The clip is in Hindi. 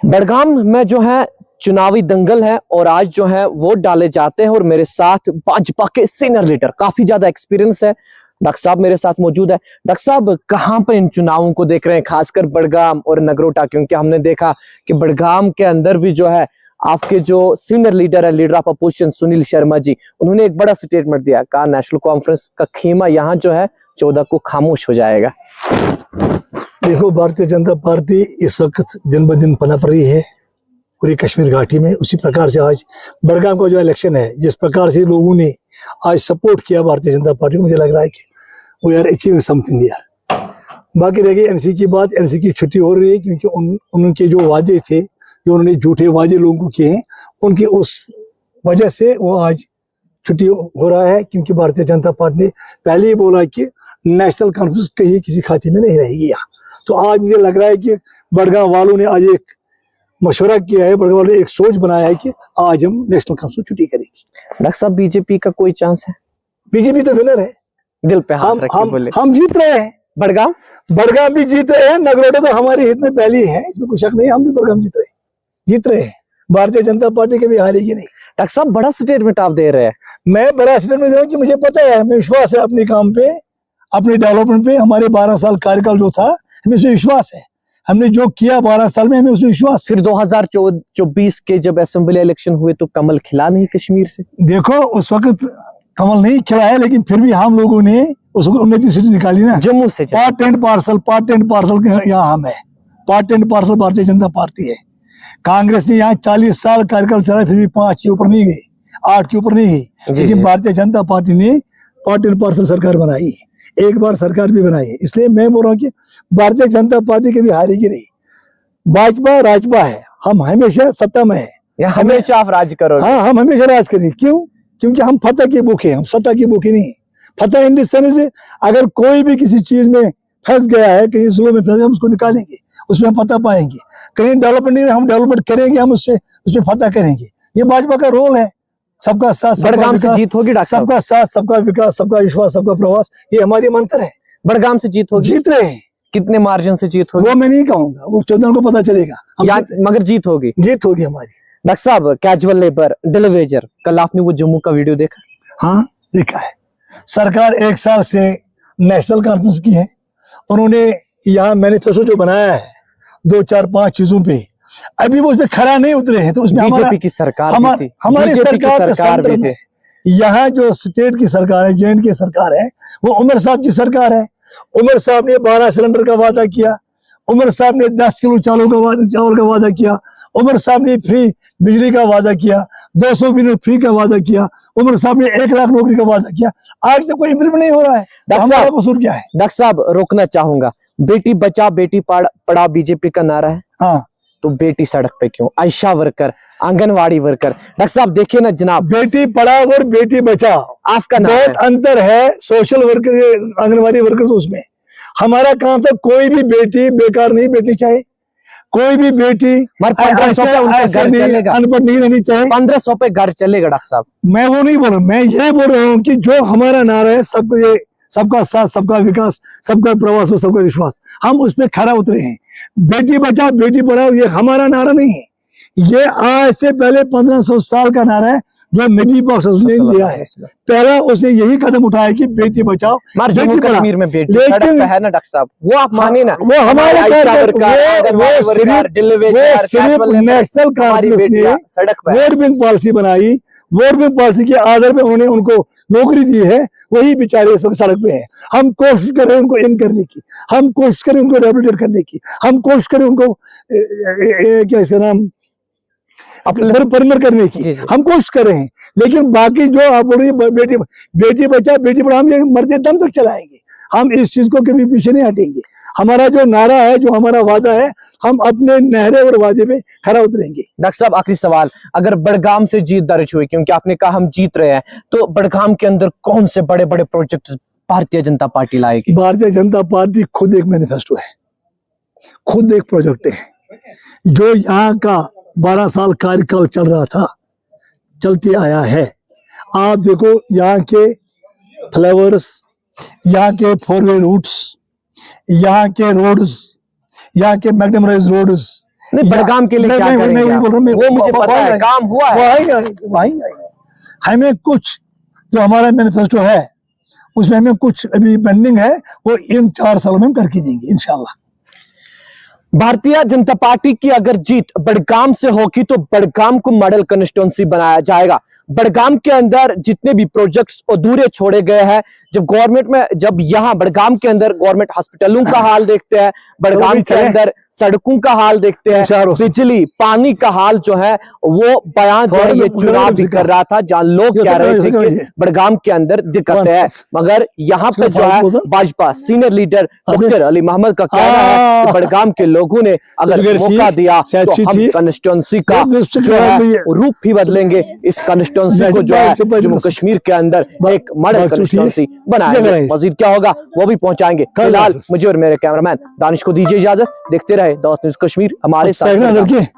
बड़गाम में जो है चुनावी दंगल है और आज जो है वोट डाले जाते हैं और मेरे साथ भाजपा के सीनियर लीडर काफी ज्यादा एक्सपीरियंस है डॉक्टर साहब मेरे साथ मौजूद है। डॉक्टर साहब कहां पे इन चुनावों को देख रहे हैं, खासकर बड़गाम और नगरोटा, क्योंकि हमने देखा कि बड़गाम के अंदर भी जो है आपके जो सीनियर लीडर है, leader of opposition Sunil Sharma ji, उन्होंने एक बड़ा स्टेटमेंट दिया, कहा नेशनल कॉन्फ्रेंस का खेमा यहाँ जो है 14 को खामोश हो जाएगा। देखो, भारतीय जनता पार्टी इस वक्त दिन ब दिन पनप रही है पूरी कश्मीर घाटी में। उसी प्रकार से आज बड़गाम का जो इलेक्शन है, जिस प्रकार से लोगों ने आज सपोर्ट किया भारतीय जनता पार्टी, मुझे लग रहा है कि वो यार अचीविंग समथिंग यार। बाकी रह गई एनसी की बात। एनसी की छुट्टी हो रही है क्योंकि उनके जो वादे थे, जो उन्होंने झूठे वादे लोगों को किए हैं, उनकी उस वजह से वो आज छुट्टी हो रहा है। क्योंकि भारतीय जनता पार्टी ने पहले ही बोला कि नेशनल कॉन्फ्रेंस कहीं किसी खाते में नहीं रहेगी यहाँ। तो आज मुझे लग रहा है कि बड़गाम वालों ने आज एक मशवरा किया है, बड़गाम वालों ने एक सोच बनाया है कि आज हम नेशनल कॉन्फ्रेंस छुट्टी करेंगे। डॉक्टर साहब बीजेपी का कोई चांस है? बीजेपी तो विनर है, दिल पे हाथ रख के बोले। हम जीत रहे हैं। बड़गाम भी जीत रहे हैं, नगरोटा तो हमारे हित में पहले ही है, इसमें कोई शक नहीं। हम भी बड़गाम जीत रहे हैं। भारतीय जनता पार्टी के भी हारेगी नहीं। डॉक्टर साहब बड़ा स्टेटमेंट आप दे रहे हैं। मैं बड़ा स्टेटमेंट दे रहा हूँ कि मुझे पता है, हमें विश्वास है अपने काम पे, अपने डेवलपमेंट पे। हमारे 12 साल कार्यकाल जो था, हमें उसमें विश्वास है। हमने जो किया 12 साल में, हमें उसमें विश्वास। फिर 2024 के जब असेंबली इलेक्शन हुए तो कमल खिला नहीं कश्मीर से? देखो, उस वक्त कमल नहीं खिला है, लेकिन फिर भी हम लोगों ने उस वक्त 29 सीट निकाली ना, जम्मू से। पार्ट एंड पार्सल यहाँ हम है। Part and parcel Bharatiya Janata party है। कांग्रेस ने यहाँ 40 साल कार्यकाल चला, फिर भी 5 के ऊपर नहीं गई, 8 के ऊपर नहीं गई। लेकिन भारतीय जनता पार्टी ने पार्ट एंड पार्सल सरकार बनाई, एक बार सरकार भी बनाई है। इसलिए मैं बोल रहा हूँ कि भारतीय जनता पार्टी के भी हारेगी नहीं। भाजपा राजपा है, हम हमेशा सत्ता में है। हमेशा आप राज करोगे? हाँ, हम हमेशा राज करेंगे। क्यों? क्योंकि हम फतह के भूखे हैं, हम सत्ता के भूखे नहीं। फतह इन तरह से, अगर कोई भी किसी चीज में फंस गया है, कहीं जुल्म में फंस, हम उसको निकालेंगे, उसमें हम फतह पाएंगे। कहीं डेवलपमेंट नहीं, हम डेवलपमेंट करेंगे, हम उसमें फतह करेंगे। ये भाजपा का रोल है। सबका साथ सबका विकास, जीत होगी। सबका साथ सबका विकास, सबका विश्वास, सबका प्रवास, ये हमारी मंत्र है। बड़गाम से जीत होगी। जीत रहे हैं। कितने मार्जिन से जीत होगी वो मैं नहीं कहूंगा, वो 14 को पता चलेगा। मगर जीत होगी हमारी। डॉक्टर साहब कैजुअल लेबर डिलीवेजर, कल आपने वो जम्मू का वीडियो देखा? हाँ, देखा है। सरकार 1 साल से नेशनल कॉन्फ्रेंस की है। उन्होंने यहाँ मैनिफेस्टो जो बनाया है 2, 4, 5 चीजों पे, अभी वो उसमें खरा नहीं उतरे हैं। तो उसमें बीजेपी की सरकार हमारी सरकार भी थी। यहाँ जो स्टेट की सरकार है, जेएंड की सरकार है, वो उमर साहब की सरकार है। उमर साहब ने 12 सिलेंडर का वादा किया। उमर साहब ने 10 किलो चावल का वादा किया। उमर साहब ने फ्री बिजली का वादा किया, 200 यूनिट फ्री का वादा किया। उमर साहब ने 1 लाख नौकरी का वादा किया। आज तक कोई इम्प्लीमेंट नहीं हो रहा है। हमारा कसूर क्या है? डॉक्टर साहब रोकना चाहूंगा, बेटी बचा बेटी पढ़ा बीजेपी का नारा है। हाँ, तो बेटी सड़क पे क्यों? Ayesha worker, anganwadi worker. Doctor साहब देखिए ना जनाब, बेटी पढ़ाओ और बेटी बचाओ, आपका बहुत अंतर है। सोशल वर्कर, आंगनवाड़ी वर्कर, उसमें हमारा काम था कोई भी बेटी बेकार नहीं बैठनी चाहिए। कोई भी बेटी 1500 पे उनका घर चलेगा, अनपढ़ नहीं रहनी चाहिए। 1500 पे घर चलेगा। डॉक्टर साहब मैं वो नहीं बोल रहा, मैं ये बोल रहा हूँ कि जो हमारा नारा है, सबका साथ, सबका विकास, सबका प्रवास और सबका विश्वास, हम उसमें खरा उतरे हैं। बेटी बचाओ बेटी पढ़ाओ, ये हमारा नारा नहीं है। ये आज से पहले 1500 साल का नारा है जो मिडिल बॉक्स उसने लिया है। पहला उसने यही कदम उठाया कि बेटी बचाओ जम्मू कश्मीर में बेटी सड़क पे है ना। डॉक्टर साहब वो आप मानिए ना, वो हमारे नेशनल कॉन्फ्रेंस ने वोट बैंक पॉलिसी बनाई। वोट बैंक पॉलिसी के आधार पे उन्होंने उनको नौकरी दी है। वही बेचारे इस वक्त सड़क पे हैं। हम कोशिश करें उनको इन करने की, हम कोशिश करें उनको रिहेबिलिटेट करने की, हम कोशिश करें उनको क्या इसका नाम परमिट करने की, हम कोशिश कर रहे हैं। लेकिन बाकी जो आप बोल रही है बेटी बचा बेटी पढ़ाओ, हम ये मरते दम तक चलाएंगे। हम इस चीज को कभी पीछे नहीं हटेंगे। हमारा जो नारा है, जो हमारा वादा है, हम अपने नहरे और वादे पे खरा उतरेंगे। डॉक्टर साहब आखिरी सवाल, अगर बड़गाम से जीत दर्ज हुई, क्योंकि आपने कहा हम जीत रहे हैं, तो बड़गाम के अंदर कौन से बड़े बड़े प्रोजेक्ट भारतीय जनता पार्टी लाएगी? भारतीय जनता पार्टी खुद एक मैनिफेस्टो है, खुद एक प्रोजेक्ट है। जो यहाँ का 12 साल कार्यकाल चल रहा था, चलते आया है। आप देखो, यहाँ के फ्लाईओवर्स, यहाँ के 4-वे रूट्स, यहाँ के रोड्स, यहाँ के मैग्नमराइज रोड्स, नहीं, बड़गाम के लिए क्या करेंगे वही आप? बोल रहा हूँ, वो मुझे पता है, काम हुआ है। वही हमें कुछ जो हमारा मैनिफेस्टो है उसमें हमें कुछ अभी पेंडिंग है, वो इन 4 सालों में हम करके देंगे इंशाल्लाह। भारतीय जनता पार्टी की अगर जीत बड़गाम से होगी तो बड़गाम को मॉडल कंस्टिट्यूंसी बनाया जाएगा। बड़गाम के अंदर जितने भी प्रोजेक्ट्स अधूरे छोड़े गए हैं, जब यहाँ बड़गाम के अंदर गवर्नमेंट हॉस्पिटलों का हाल देखते हैं, बड़गाम के अंदर सड़कों का हाल देखते हैं, बिजली पानी का हाल जो है वो बयान जो है ये चुनाव भी कर रहा था, जहां लोग कह रहे थे कि बड़गाम के अंदर दिक्कत है, मगर यहाँ पे जो है Bhajpa senior leader doctor Ali Mohammad का कहना है कि बड़गाम के लोगों ने अगर मौका दिया तो हम कंस्टिट्यूंसी का जो है रूप भी बदलेंगे, इस कंस्टिट्यूंसी को जो है जम्मू कश्मीर के अंदर एक मॉडल कंस्टिट्यूंसी बनाएंगे। मजीद क्या होगा वो भी पहुंचाएंगे। फिलहाल मुझे और मेरे कैमरामैन दानिश को दीजिए इजाजत, देखते रहे दावत न्यूज़ कश्मीर हमारे साथ।